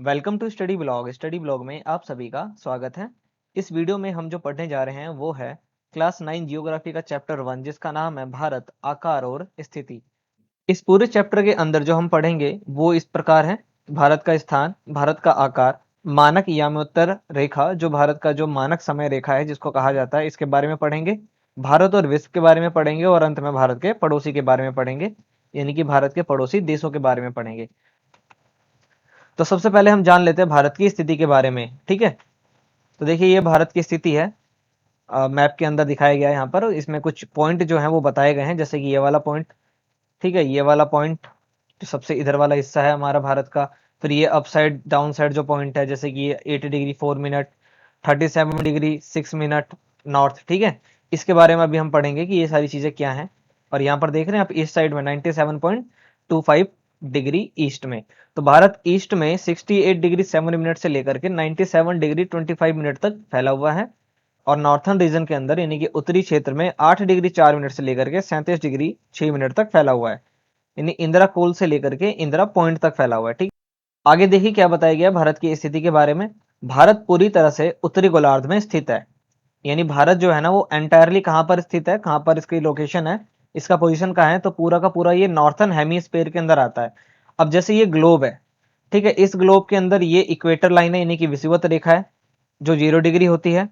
Welcome to study blog में आप सभी का स्वागत है। इस वीडियो में हम जो पढ़ने जा रहे हैं वो है क्लास 9 जियोग्राफी का चैप्टर 1 जिसका नाम है भारत आकार और स्थिति। इस पूरे चैप्टर के अंदर जो हम पढ़ेंगे वो इस प्रकार है। भारत का स्थान, भारत का आकार, मानक याम्योत्तर रेखा जो भारत का जो मानक समय रेखा है जिसको कहा जाता है, इसके बारे में पढ़ेंगे। भारत और विश्व के बारे में पढ़ेंगे और अंत में भारत के पड़ोसी के बारे में पढ़ेंगे, यानी कि भारत के पड़ोसी देशों के बारे में पढ़ेंगे। तो सबसे पहले हम जान लेते हैं भारत की स्थिति के बारे में, ठीक है। तो देखिए ये भारत की स्थिति है, मैप के अंदर दिखाया गया है। यहाँ पर इसमें कुछ पॉइंट जो है वो बताए गए हैं, जैसे कि ये वाला पॉइंट, ठीक है, ये वाला पॉइंट जो सबसे इधर वाला हिस्सा है हमारा भारत का। फिर ये अप साइड डाउन साइड जो पॉइंट है, जैसे कि ये 80 degree 4 minute, 37 degree 6 minute north, ठीक है। इसके बारे में अभी हम पढ़ेंगे कि ये सारी चीजें क्या हैं। और यहाँ पर देख रहे हैं आप ईस्ट साइड में 97.25 डिग्री ईस्ट में। तो भारत ईस्ट में 68 डिग्री 7 मिनट से लेकर के 97 डिग्री 25 मिनट तक फैला हुआ है। और नॉर्थर्न रीजन के अंदर यानी कि उत्तरी क्षेत्र में 8 डिग्री 4 मिनट से लेकर के 37 डिग्री 6 मिनट तक फैला हुआ है, यानी इंदिरा कोल से लेकर के इंदिरा पॉइंट तक फैला हुआ है, ठीक। आगे देखिए क्या बताया गया भारत की स्थिति के बारे में। भारत पूरी तरह से उत्तरी गोलार्ध में स्थित है, यानी भारत जो है ना वो एंटायरली कहां पर स्थित है, कहां पर इसकी लोकेशन है, इसका पोजीशन कहां है, तो पूरा का पूरा ये नॉर्थर्न हेमीस्फीयर के अंदर आता है। अब जैसे ये ग्लोब है, ठीक है, इस ग्लोब के अंदर ये इक्वेटर लाइन है यानी कि विषुवत रेखा है जो 0 डिग्री होती है।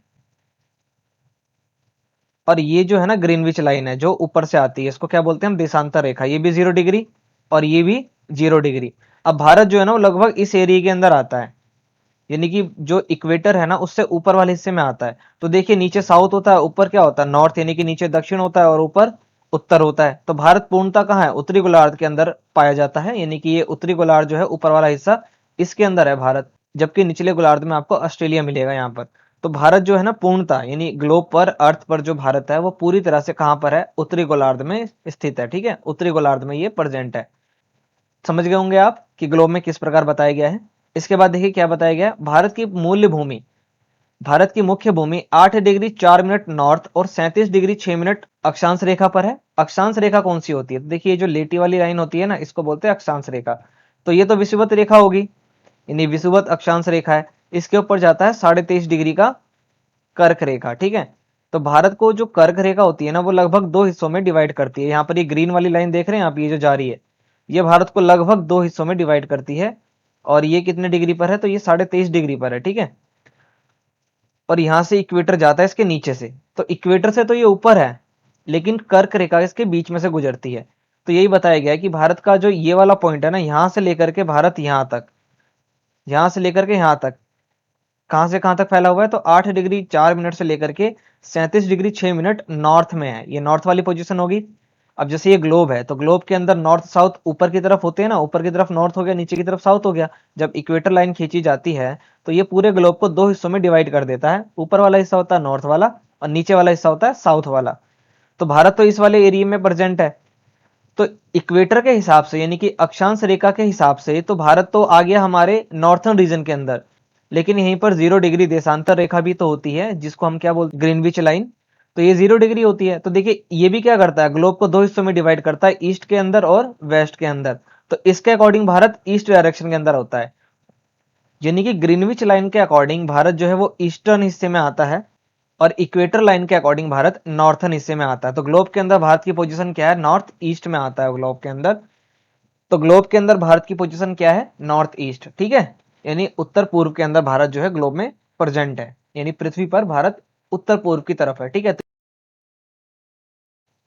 और ये जो है ना ग्रीनविच लाइन है जो ऊपर से आती है, इसको क्या बोलते हैं हम, देशांतर रेखा, ये भी 0 डिग्री और ये भी 0 डिग्री। अब भारत जो है ना वो लगभग इस एरिया के अंदर आता है, यानी कि जो इक्वेटर है ना उससे ऊपर वाले हिस्से में आता है। तो देखिए नीचे साउथ होता है, ऊपर क्या होता है, नॉर्थ, यानी कि नीचे दक्षिण होता है और ऊपर उत्तर होता है। तो भारत पूर्णतः कहाँ है, उत्तरी गोलार्ध के अंदर पाया जाता है, यानी कि ये उत्तरी गोलार्ध जो है ऊपर वाला हिस्सा इसके अंदर है भारत, जबकि निचले गोलार्ध में आपको ऑस्ट्रेलिया मिलेगा यहाँ पर। तो भारत जो है ना पूर्णतः यानी ग्लोब पर, अर्थ पर जो भारत है वो पूरी तरह से कहां पर है, उत्तरी गोलार्ध में स्थित है, ठीक है, उत्तरी गोलार्ध में ये प्रेजेंट है। समझ गए होंगे आप कि ग्लोब में किस प्रकार बताया गया है। इसके बाद देखिए क्या बताया गया, भारत की मूल्य भूमि, भारत की मुख्य भूमि 8 डिग्री 4 मिनट नॉर्थ और 37 डिग्री 6 मिनट अक्षांश रेखा पर है। अक्षांश रेखा कौन सी होती है, तो देखिए ये जो लेटी वाली लाइन होती है ना इसको बोलते हैं अक्षांश रेखा। तो ये तो विषुवत रेखा होगी, यानी विषुवत अक्षांश रेखा है। इसके ऊपर जाता है 23.5 डिग्री का कर्क रेखा, ठीक है। तो भारत को जो कर्क रेखा होती है ना वो लगभग दो हिस्सों में डिवाइड करती है। यहाँ पर ये ग्रीन वाली लाइन देख रहे हैं आप, ये जो जा रही है ये भारत को लगभग दो हिस्सों में डिवाइड करती है। और ये कितने डिग्री पर है, तो ये 23.5 डिग्री पर है, ठीक है। और यहां से इक्वेटर जाता है इसके नीचे से, तो इक्वेटर से तो ये ऊपर है लेकिन कर्क रेखा इसके बीच में से गुजरती है। तो यही बताया गया है कि भारत का जो ये वाला पॉइंट है ना, यहां से लेकर के भारत यहां तक, यहां से लेकर के यहां तक, कहां से कहां तक फैला हुआ है, तो 8 डिग्री 4 मिनट से लेकर के 37 डिग्री 6 मिनट नॉर्थ में है, ये नॉर्थ वाली पोजीशन होगी। अब जैसे ये ग्लोब है तो ग्लोब के अंदर नॉर्थ साउथ ऊपर की तरफ होते हैं ना, ऊपर की तरफ नॉर्थ हो गया, नीचे की तरफ साउथ हो गया। जब इक्वेटर लाइन खींची जाती है तो ये पूरे ग्लोब को दो हिस्सों में डिवाइड कर देता है, ऊपर वाला हिस्सा होता है नॉर्थ वाला और नीचे वाला हिस्सा होता है साउथ वाला। तो भारत तो इस वाले एरिया में प्रेजेंट है। तो इक्वेटर के हिसाब से यानी कि अक्षांश रेखा के हिसाब से तो भारत तो आ गया हमारे नॉर्थर्न रीजन के अंदर, लेकिन यहीं पर 0 डिग्री देशांतर रेखा भी तो होती है जिसको हम क्या बोलते हैं, ग्रीनविच लाइन। तो ये 0 डिग्री होती है। तो देखिए ये भी क्या करता है, ग्लोब को दो हिस्सों में डिवाइड करता है, ईस्ट के अंदर और वेस्ट के अंदर। तो इसके अकॉर्डिंग भारत ईस्ट डायरेक्शन के अंदर होता है, यानी कि ग्रीनविच लाइन के अकॉर्डिंग भारत जो है वो ईस्टर्न हिस्से में आता है और इक्वेटर लाइन के अकॉर्डिंग भारत नॉर्थर्न हिस्से में आता है। तो ग्लोब के अंदर भारत की पोजीशन क्या है, नॉर्थ ईस्ट में आता है ग्लोब के अंदर। तो ग्लोब के अंदर भारत की पोजीशन क्या है, नॉर्थ ईस्ट, ठीक है, यानी उत्तर पूर्व के अंदर भारत जो है ग्लोब में प्रेजेंट है, यानी पृथ्वी पर भारत उत्तर पूर्व की तरफ है, ठीक है।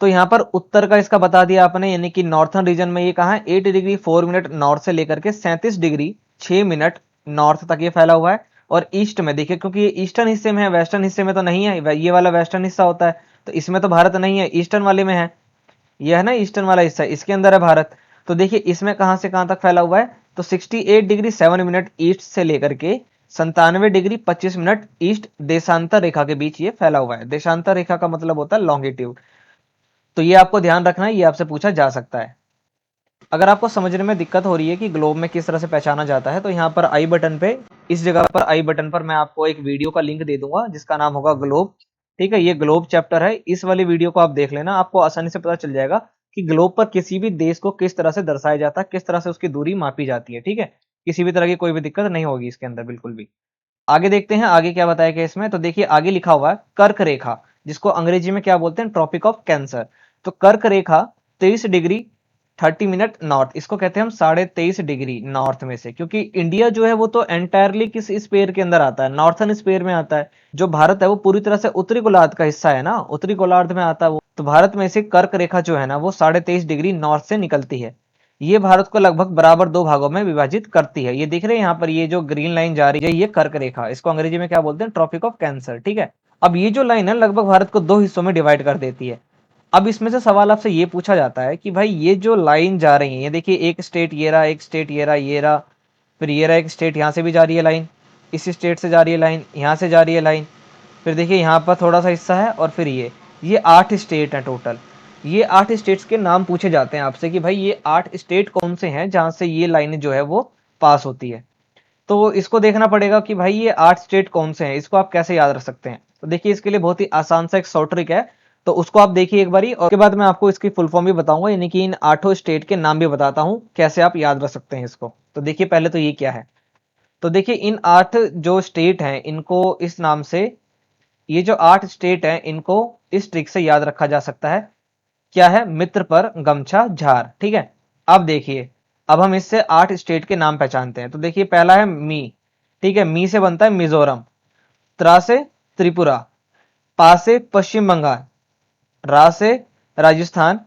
तो यहाँ पर उत्तर का इसका बता दिया आपने, यानी कि नॉर्थर्न रीजन में ये कहा है 8 डिग्री 4 मिनट नॉर्थ से लेकर के 37 डिग्री 6 मिनट नॉर्थ तक ये फैला हुआ है। और ईस्ट में देखिए, क्योंकि ये ईस्टर्न हिस्से में है, वेस्टर्न हिस्से में तो नहीं है, ये वाला वेस्टर्न हिस्सा होता है, तो इसमें तो भारत नहीं है, ईस्टर्न वाले में है। ये है ना ईस्टर्न वाला हिस्सा, इसके अंदर है भारत। तो देखिए इसमें कहां से कहां तक फैला हुआ है, तो 68 डिग्री 7 मिनट ईस्ट से लेकर के 97 डिग्री 25 मिनट ईस्ट देशांतर रेखा के बीच ये फैला हुआ है। देशांतर रेखा का मतलब होता है लॉन्गिट्यूड। तो ये आपको ध्यान रखना है, ये आपसे पूछा जा सकता है। अगर आपको समझने में दिक्कत हो रही है कि ग्लोब में किस तरह से पहचाना जाता है, तो यहाँ पर आई बटन पे, इस जगह पर आई बटन पर मैं आपको एक वीडियो का लिंक दे दूंगा जिसका नाम होगा ग्लोब, ठीक है। ये ग्लोब चैप्टर है, इस वाली वीडियो को आप देख लेना, आपको आसानी से पता चल जाएगा कि ग्लोब पर किसी भी देश को किस तरह से दर्शाया जाता है, किस तरह से उसकी दूरी मापी जाती है, ठीक है। किसी भी तरह की कोई भी दिक्कत नहीं होगी इसके अंदर बिल्कुल भी। आगे देखते हैं आगे क्या बताया गया इसमें। तो देखिए आगे लिखा हुआ है कर्क रेखा, जिसको अंग्रेजी में क्या बोलते हैं, ट्रॉपिक ऑफ कैंसर। तो कर्क रेखा 23 डिग्री 30 मिनट नॉर्थ, इसको कहते हैं हम 23.5 डिग्री नॉर्थ में से, क्योंकि इंडिया जो है वो तो एंटायरली किस स्पेयर के अंदर आता है, नॉर्थन स्पेयर में आता है। जो भारत है वो पूरी तरह से उत्तरी गोलार्ध का हिस्सा है ना, उत्तरी गोलार्ध में आता है वो। तो भारत में से कर्क रेखा जो है ना वो 23.5 डिग्री नॉर्थ से निकलती है। ये भारत को लगभग बराबर दो भागों में विभाजित करती है। ये दिख रहे हैं यहाँ पर, ये जो ग्रीन लाइन जा रही है ये कर्क रेखा, इसको अंग्रेजी में क्या बोलते हैं, ट्रॉपिक ऑफ कैंसर। ठीक है, अब ये जो लाइन है लगभग भारत को दो हिस्सों में डिवाइड कर देती है। अब इसमें से सवाल आपसे ये पूछा जाता है कि भाई ये जो लाइन जा रही है, ये देखिए एक स्टेट ये रहा, एक स्टेट ये रहा, ये रहा, फिर ये रहा एक स्टेट, यहाँ से भी जा रही है लाइन, इस स्टेट से जा रही है लाइन, यहाँ से जा रही है लाइन, फिर देखिए यहाँ पर थोड़ा सा हिस्सा है, और फिर ये 8 स्टेट हैं टोटल। ये 8 स्टेट्स के नाम पूछे जाते हैं आपसे कि भाई ये 8 स्टेट कौन से हैं जहां से ये लाइन जो है वो पास होती है। तो इसको देखना पड़ेगा कि भाई ये 8 स्टेट कौन से हैं, इसको आप कैसे याद रख सकते हैं। तो देखिए इसके लिए बहुत ही आसान सा एक शॉर्ट ट्रिक है, तो उसको आप देखिए एक बारी, और उसके बाद मैं आपको इसकी फुल फॉर्म भी बताऊंगा, यानी कि इन 8 स्टेट के नाम भी बताता हूं कैसे आप याद रख सकते हैं इसको। तो देखिए पहले तो ये क्या है, तो देखिए इन 8 जो स्टेट हैं इनको इस नाम से, ये जो 8 स्टेट हैं इनको इस ट्रिक से याद रखा जा सकता है। क्या है, मित्र पर गमछा झार। ठीक है, अब देखिए अब हम इससे 8 स्टेट के नाम पहचानते हैं। तो देखिए पहला है मी। ठीक है, मी से बनता है मिजोरम, त्रा से त्रिपुरा, पा से पश्चिम बंगाल, रा से राजस्थान,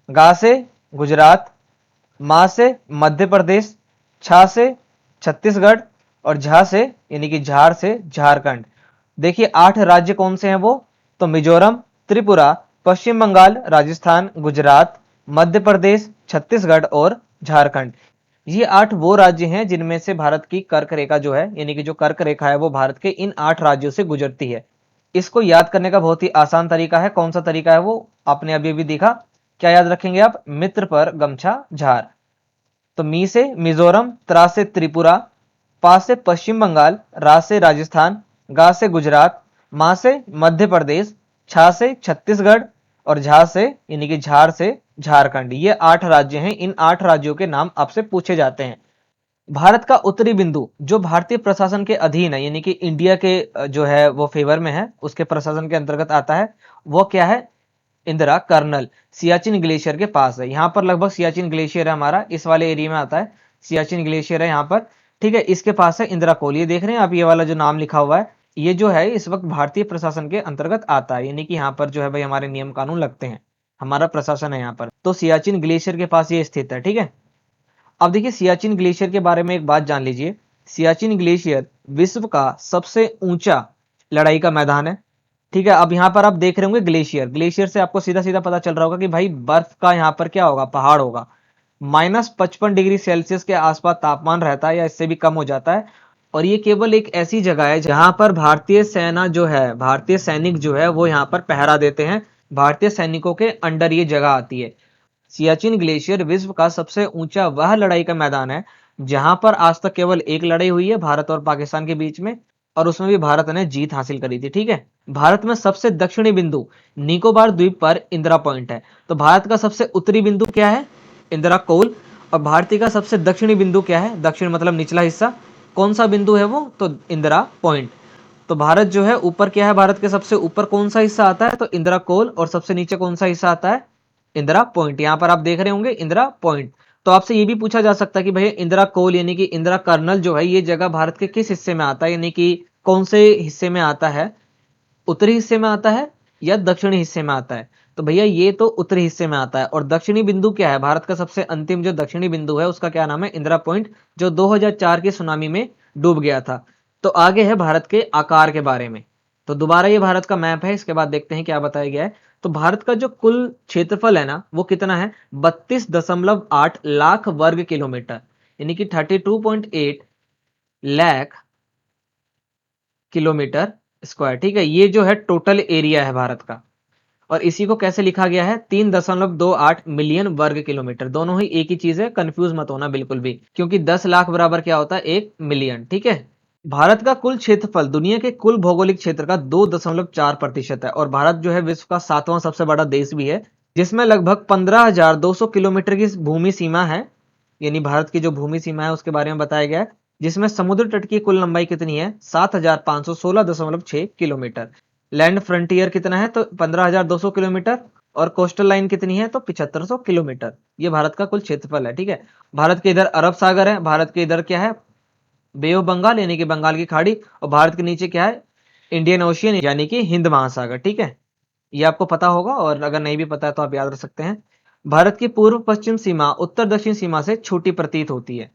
गा से गुजरात, मा से मध्य प्रदेश, छा से छत्तीसगढ़, और झा से यानी कि झार से झारखंड। देखिए 8 राज्य कौन से हैं वो, तो मिजोरम, त्रिपुरा, पश्चिम बंगाल, राजस्थान, गुजरात, मध्य प्रदेश, छत्तीसगढ़ और झारखंड। ये 8 वो राज्य हैं जिनमें से भारत की कर्क रेखा जो है, यानी कि जो कर्क रेखा है वो भारत के इन 8 राज्यों से गुजरती है। इसको याद करने का बहुत ही आसान तरीका है, कौन सा तरीका है वो आपने अभी अभी देखा। क्या याद रखेंगे आप, मित्र पर गमछा झार। तो मी से मिजोरम, त्रा से त्रिपुरा, पा से पश्चिम बंगाल, रा से राजस्थान, गा से गुजरात, मा से मध्य प्रदेश, छा से छत्तीसगढ़, और झा से यानी कि झार से झारखंड। ये 8 राज्य हैं, इन 8 राज्यों के नाम आपसे पूछे जाते हैं। भारत का उत्तरी बिंदु जो भारतीय प्रशासन के अधीन है, यानी कि इंडिया के जो है वो फेवर में है, उसके प्रशासन के अंतर्गत आता है, वो क्या है, इंदिरा कर्नल, सियाचिन ग्लेशियर के पास है। यहाँ पर लगभग सियाचिन ग्लेशियर है हमारा, इस वाले एरिया में आता है, सियाचिन ग्लेशियर है यहाँ पर। ठीक है, इसके पास है इंदिरा कोल। ये देख रहे हैं आप, ये वाला जो नाम लिखा हुआ है, ये जो है इस वक्त भारतीय प्रशासन के अंतर्गत आता है, यानी कि यहाँ पर जो है भाई हमारे नियम कानून लगते हैं, हमारा प्रशासन है यहाँ पर। तो सियाचिन ग्लेशियर के पास ये स्थित है। ठीक है, अब देखिए सियाचिन ग्लेशियर के बारे में एक बात जान लीजिए। सियाचिन ग्लेशियर विश्व का सबसे ऊंचा लड़ाई का मैदान है। ठीक है, अब यहाँ पर आप देख रहे होंगे ग्लेशियर, ग्लेशियर से आपको सीधा सीधा पता चल रहा होगा कि भाई बर्फ का यहाँ पर क्या होगा, पहाड़ होगा। -55 डिग्री सेल्सियस के आसपास तापमान रहता है या इससे भी कम हो जाता है। और ये केवल एक ऐसी जगह है जहां पर भारतीय सेना जो है, भारतीय सैनिक जो है वो यहाँ पर पहरा देते हैं, भारतीय सैनिकों के अंडर ये जगह आती है। सियाचिन ग्लेशियर विश्व का सबसे ऊंचा वह लड़ाई का मैदान है जहां पर आज तक केवल एक लड़ाई हुई है भारत और पाकिस्तान के बीच में, और उसमें भी भारत ने जीत हासिल करी थी। ठीक है, भारत में सबसे दक्षिणी बिंदु निकोबार द्वीप पर इंदिरा पॉइंट है। तो भारत का सबसे उत्तरी बिंदु क्या है, इंदिरा कोल। और भारतीय का सबसे दक्षिणी बिंदु क्या है, दक्षिण मतलब निचला हिस्सा, कौन सा बिंदु है वो, तो इंदिरा पॉइंट। तो भारत जो है ऊपर क्या है, भारत के सबसे ऊपर कौन सा हिस्सा आता है, तो इंदिरा कोल, और सबसे नीचे कौन सा हिस्सा आता है, इंदिरा पॉइंट। यहां पर आप देख रहे होंगे इंदिरा पॉइंट। तो आपसे ये भी पूछा जा सकता है कि भैया इंदिरा कोल यानी कि इंदिरा कर्नल जो है ये जगह भारत के किस हिस्से में आता है, यानी कि कौन से हिस्से में आता है, उत्तरी हिस्से में आता है या दक्षिणी हिस्से में आता है। तो भैया ये तो उत्तरी हिस्से में आता है। और दक्षिणी बिंदु क्या है, भारत का सबसे अंतिम जो दक्षिणी बिंदु है उसका क्या नाम है, इंदिरा पॉइंट, जो 2004 के सुनामी में डूब गया था। तो आगे है भारत के आकार के बारे में। तो दोबारा ये भारत का मैप है, इसके बाद देखते हैं क्या बताया गया है। तो भारत का जो कुल क्षेत्रफल है ना वो कितना है, 32.8 लाख वर्ग किलोमीटर, यानी कि 32.8 लाख किलोमीटर स्क्वायर। ठीक है, ये जो है टोटल एरिया है भारत का। और इसी को कैसे लिखा गया है, 3.28 मिलियन वर्ग किलोमीटर। दोनों ही एक ही चीज है, कंफ्यूज मत होना बिल्कुल भी, क्योंकि 10 लाख बराबर क्या होता है, 1 मिलियन। ठीक है, भारत का कुल क्षेत्रफल दुनिया के कुल भौगोलिक क्षेत्र का 2.4% है। और भारत जो है विश्व का 7वां सबसे बड़ा देश भी है, जिसमें लगभग 15,200 किलोमीटर की भूमि सीमा है, यानी भारत की जो भूमि सीमा है उसके बारे में बताया गया है, जिसमें समुद्र तट की कुल लंबाई कितनी है 7516.6 किलोमीटर। लैंड फ्रंटियर कितना है तो 15,200 किलोमीटर, और कोस्टल लाइन कितनी है तो 7500 किलोमीटर। ये भारत का कुल क्षेत्रफल है, ठीक है। भारत के इधर अरब सागर है, भारत के इधर क्या है बे ऑफ बंगाल यानी कि बंगाल की खाड़ी, और भारत के नीचे क्या है इंडियन ओशियन यानी कि हिंद महासागर, ठीक है। ये आपको पता होगा, और अगर नहीं भी पता है तो आप याद रख सकते हैं। भारत की पूर्व पश्चिम सीमा उत्तर दक्षिण सीमा से छोटी प्रतीत होती है।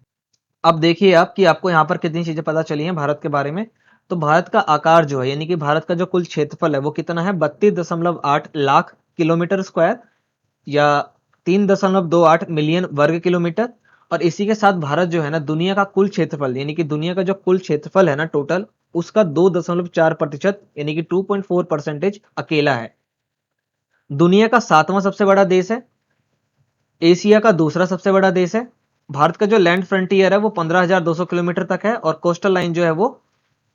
अब देखिए आप कि आपको यहाँ पर कितनी चीजें पता चली हैं भारत के बारे में। तो भारत का आकार जो है यानी कि भारत का जो कुल क्षेत्रफल है वो कितना है 32.8 लाख किलोमीटर स्क्वायर, या 3.28 मिलियन वर्ग किलोमीटर। और इसी के साथ भारत जो है ना दुनिया का कुल क्षेत्रफल यानी कि दुनिया का जो कुल क्षेत्रफल है ना टोटल, उसका 2.4% यानी कि 2.4% अकेला है। दुनिया का 7वां सबसे बड़ा देश है, एशिया का दूसरा सबसे बड़ा देश है। भारत का जो लैंड फ्रंटियर है वो 15,200 किलोमीटर तक है, और कोस्टल लाइन जो है वो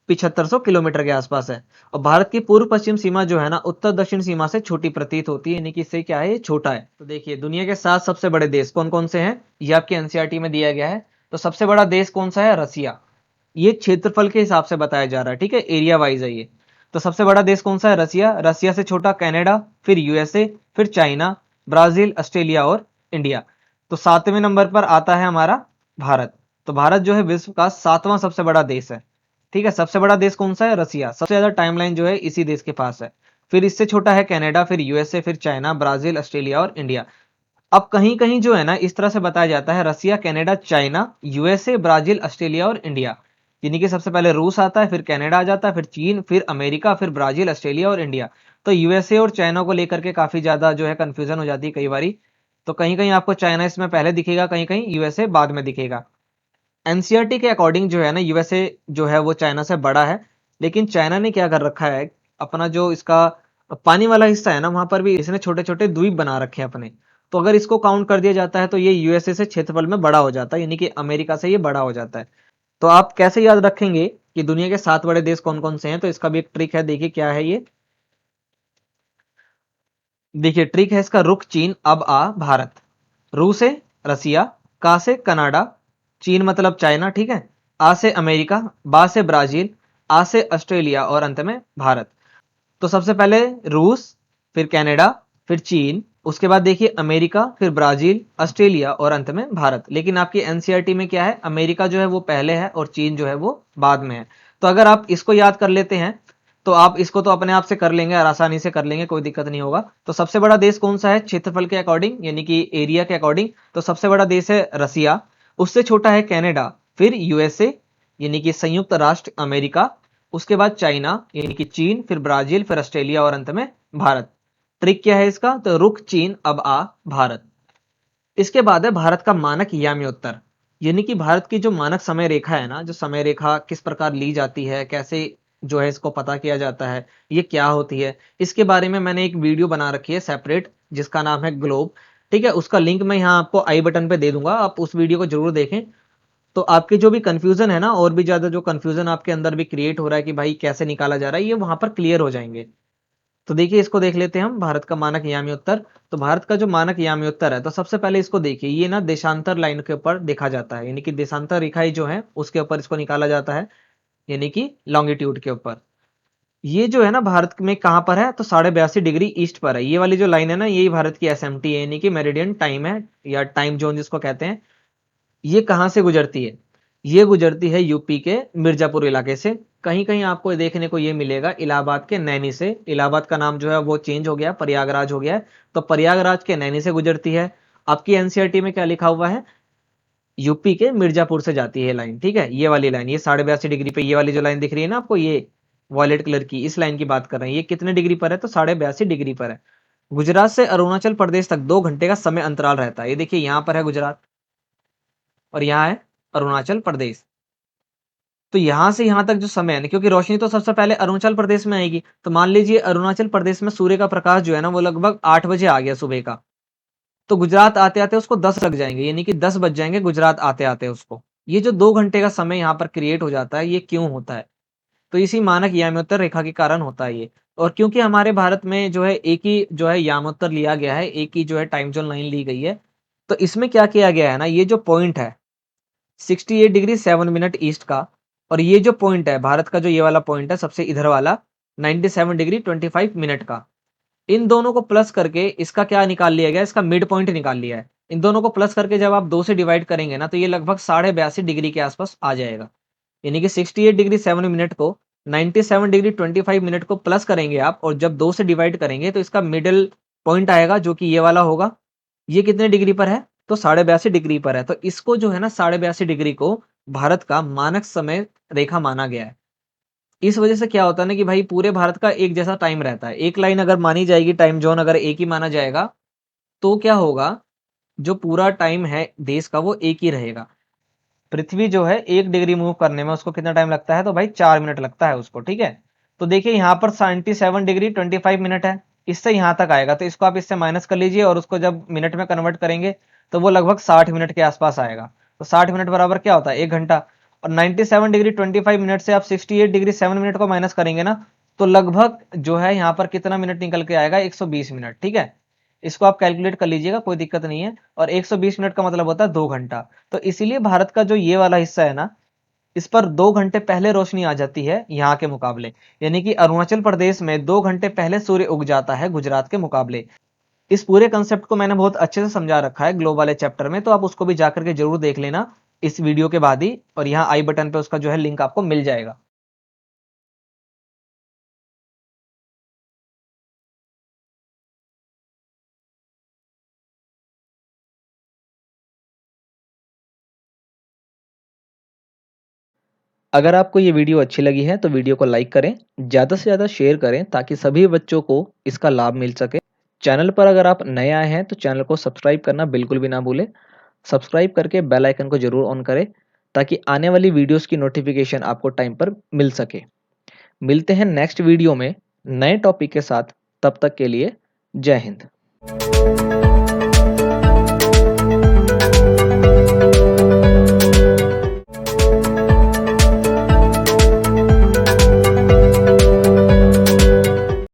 7500 किलोमीटर के आसपास है। और भारत की पूर्व पश्चिम सीमा जो है ना उत्तर दक्षिण सीमा से छोटी प्रतीत होती है, यानी कि इससे क्या है ये छोटा है। तो देखिए दुनिया के 7 सबसे बड़े देश कौन कौन से हैं, ये आपके एनसीईआरटी में दिया गया है। तो सबसे बड़ा देश कौन सा है रसिया, ये क्षेत्रफल के हिसाब से बताया जा रहा है, ठीक है, एरिया वाइज है ये। तो सबसे बड़ा देश कौन सा है रसिया, रसिया से छोटा कनाडा, फिर यूएसए, फिर चाइना, ब्राजील, ऑस्ट्रेलिया और इंडिया। तो 7वें नंबर पर आता है हमारा भारत। तो भारत जो है विश्व का 7वां सबसे बड़ा देश है, ठीक है। सबसे बड़ा देश कौन सा है रसिया, सबसे ज्यादा टाइमलाइन जो है इसी देश के पास है। फिर इससे छोटा है कनाडा, फिर यूएसए, फिर चाइना, ब्राजील, ऑस्ट्रेलिया और इंडिया। अब कहीं कहीं जो है ना इस तरह से बताया जाता है Russia, Canada, China, USA, Brazil, Australia और इंडिया, यानी कि सबसे पहले रूस आता है, फिर कनाडा आ जाता है, फिर चीन, फिर अमेरिका, फिर ब्राजील, ऑस्ट्रेलिया और इंडिया। तो यूएसए और चाइना को लेकर के काफी ज्यादा जो है कंफ्यूजन हो जाती है कई बारी। तो कहीं कहीं आपको चाइना इसमें पहले दिखेगा, कहीं कहीं यूएसए बाद में दिखेगा। एनसीईआरटी के अकॉर्डिंग जो है ना यूएसए जो है वो चाइना से बड़ा है, लेकिन चाइना ने क्या कर रखा है अपना जो इसका पानी वाला हिस्सा है ना वहां पर भी इसने छोटे छोटे द्वीप बना रखे हैं अपने। तो अगर इसको काउंट कर दिया जाता है तो ये यूएसए से क्षेत्रफल में बड़ा हो जाता है, यानी कि अमेरिका से ये बड़ा हो जाता है। तो आप कैसे याद रखेंगे कि दुनिया के 7 बड़े देश कौन कौन से हैं, तो इसका भी एक ट्रिक है, देखिए क्या है ये। देखिए ट्रिक है इसका, रुक चीन अब आ भारत, रू से रसिया, का से कनाडा, चीन मतलब चाइना, ठीक है, आ से अमेरिका, बा से ब्राजील, आ से ऑस्ट्रेलिया और अंत में भारत। तो सबसे पहले रूस, फिर कनाडा, फिर चीन, उसके बाद देखिए अमेरिका, फिर ब्राजील, ऑस्ट्रेलिया और अंत में भारत। लेकिन आपकी एनसीईआरटी में क्या है अमेरिका जो है वो पहले है और चीन जो है वो बाद में है। तो अगर आप इसको याद कर लेते हैं तो आप इसको तो अपने आप से कर लेंगे और आसानी से कर लेंगे, कोई दिक्कत नहीं होगा। तो सबसे बड़ा देश कौन सा है क्षेत्रफल के अकॉर्डिंग यानी कि एरिया के अकॉर्डिंग, तो सबसे बड़ा देश है रसिया, उससे छोटा है कनाडा, फिर यूएसए यानी कि संयुक्त राष्ट्र अमेरिका, उसके बाद चाइना यानी कि चीन, फिर ब्राजील, फिर ऑस्ट्रेलिया और अंत में भारत। ट्रिक क्या है इसका, तो रुक चीन अब आ भारत। इसके बाद है भारत का मानक याम्योत्तर, यानी कि भारत की जो मानक समय रेखा है ना, जो समय रेखा किस प्रकार ली जाती है, कैसे जो है इसको पता किया जाता है, ये क्या होती है, इसके बारे में मैंने एक वीडियो बना रखी है सेपरेट जिसका नाम है ग्लोब, ठीक है। उसका लिंक मैं यहाँ आपको आई बटन पे दे दूंगा, आप उस वीडियो को जरूर देखें। तो आपके जो भी कंफ्यूजन है ना, और भी ज्यादा जो कंफ्यूजन आपके अंदर भी क्रिएट हो रहा है कि भाई कैसे निकाला जा रहा है, ये वहां पर क्लियर हो जाएंगे। तो देखिए इसको देख लेते हैं हम, भारत का मानक यामी उत्तर। तो भारत का जो मानक यामी उत्तर है, तो सबसे पहले इसको देखिए, ये ना देशांतर लाइन के ऊपर देखा जाता है, यानी कि देशांतर रेखाएं जो है उसके ऊपर इसको निकाला जाता है, यानी कि लॉन्गिट्यूड के ऊपर। ये जो है ना भारत में कहां पर है, तो 82.5 डिग्री ईस्ट पर है। ये वाली जो लाइन है ना यही भारत की एसएमटी है, यानी कि मेरिडियन टाइम है, या टाइम जोन जिसको कहते हैं। ये कहां से गुजरती है, ये गुजरती है यूपी के मिर्जापुर इलाके से। कहीं कहीं आपको देखने को ये मिलेगा इलाहाबाद के नैनी से, इलाहाबाद का नाम जो है वो चेंज हो गया, प्रयागराज हो गया है, तो प्रयागराज के नैनी से गुजरती है। आपकी एनसीईआरटी में क्या लिखा हुआ है, यूपी के मिर्जापुर से जाती है लाइन, ठीक है। ये वाली लाइन, ये 82.5 डिग्री पे, ये वाली जो लाइन दिख रही है ना आपको, ये वॉयलेट कलर की, इस लाइन की बात कर रहे हैं। ये कितने डिग्री पर है, तो 82.5 डिग्री पर है। गुजरात से अरुणाचल प्रदेश तक 2 घंटे का समय अंतराल रहता है। ये देखिए यहाँ पर है गुजरात और यहाँ है अरुणाचल प्रदेश। तो यहां से यहां तक जो समय है ना, क्योंकि रोशनी तो सबसे पहले अरुणाचल प्रदेश में आएगी, तो मान लीजिए अरुणाचल प्रदेश में सूर्य का प्रकाश जो है ना वो लगभग 8 बजे आ गया सुबह का, तो गुजरात आते आते उसको 10 लग जाएंगे, यानी कि 10 बज जाएंगे गुजरात आते आते उसको। ये जो 2 घंटे का समय यहाँ पर क्रिएट हो जाता है, ये क्यों होता है, तो इसी मानक याम्योत्तर रेखा के कारण होता है ये। और क्योंकि हमारे भारत में जो है एक ही जो है यामोत्तर लिया गया है, एक ही जो है टाइम जोन लाइन ली गई है, तो इसमें क्या किया गया है ना, ये जो पॉइंट है 68 डिग्री 7 मिनट ईस्ट का, और ये जो पॉइंट है भारत का, जो ये वाला पॉइंट है सबसे इधर वाला 97 डिग्री 25 मिनट का, इन दोनों को प्लस करके इसका क्या निकाल लिया गया, इसका मिड पॉइंट निकाल लिया है। इन दोनों को प्लस करके जब आप 2 से डिवाइड करेंगे ना, तो ये लगभग 82.5 डिग्री के आसपास आ जाएगा। यानी कि 68 डिग्री 7 मिनट को 97 डिग्री 25 मिनट को प्लस करेंगे आप, और जब 2 से डिवाइड करेंगे तो इसका मिडिल पॉइंट आएगा, जो कि ये वाला होगा। ये कितने डिग्री पर है, तो 82.5 डिग्री पर है। तो इसको जो है ना 82.5 डिग्री को भारत का मानक समय रेखा माना गया है। इस वजह से क्या होता है ना कि भाई पूरे भारत का एक जैसा टाइम रहता है। एक लाइन अगर मानी जाएगी, टाइम जोन अगर एक ही माना जाएगा, तो क्या होगा, जो पूरा टाइम है देश का वो एक ही रहेगा। पृथ्वी जो है 1 डिग्री मूव करने में उसको कितना टाइम लगता है, तो भाई 4 मिनट लगता है उसको, ठीक है। तो देखिए यहाँ पर 97 डिग्री 25 मिनट है, इससे यहाँ तक आएगा, तो इसको आप इससे माइनस कर लीजिए, और उसको जब मिनट में कन्वर्ट करेंगे तो वो लगभग 60 मिनट के आसपास आएगा। तो 60 मिनट बराबर क्या होता है, 1 घंटा। और 97 डिग्री 25 मिनट से आप 68 डिग्री 7 मिनट को माइनस करेंगे ना, तो लगभग जो है यहाँ पर कितना मिनट निकल के आएगा, 120 मिनट, ठीक है। इसको आप कैलकुलेट कर लीजिएगा, कोई दिक्कत नहीं है। और 120 मिनट का मतलब होता है 2 घंटा। तो इसीलिए भारत का जो ये वाला हिस्सा है ना, इस पर 2 घंटे पहले रोशनी आ जाती है यहाँ के मुकाबले। यानी कि अरुणाचल प्रदेश में 2 घंटे पहले सूर्य उग जाता है गुजरात के मुकाबले। इस पूरे कंसेप्ट को मैंने बहुत अच्छे से समझा रखा है ग्लोब वाले चैप्टर में, तो आप उसको भी जाकर के जरूर देख लेना इस वीडियो के बाद ही, और यहाँ आई बटन पे उसका जो है लिंक आपको मिल जाएगा। अगर आपको ये वीडियो अच्छी लगी है तो वीडियो को लाइक करें, ज़्यादा से ज़्यादा शेयर करें ताकि सभी बच्चों को इसका लाभ मिल सके। चैनल पर अगर आप नए आए हैं तो चैनल को सब्सक्राइब करना बिल्कुल भी ना भूलें। सब्सक्राइब करके बेल आइकन को जरूर ऑन करें ताकि आने वाली वीडियोस की नोटिफिकेशन आपको टाइम पर मिल सके। मिलते हैं नेक्स्ट वीडियो में नए टॉपिक के साथ, तब तक के लिए जय हिंद।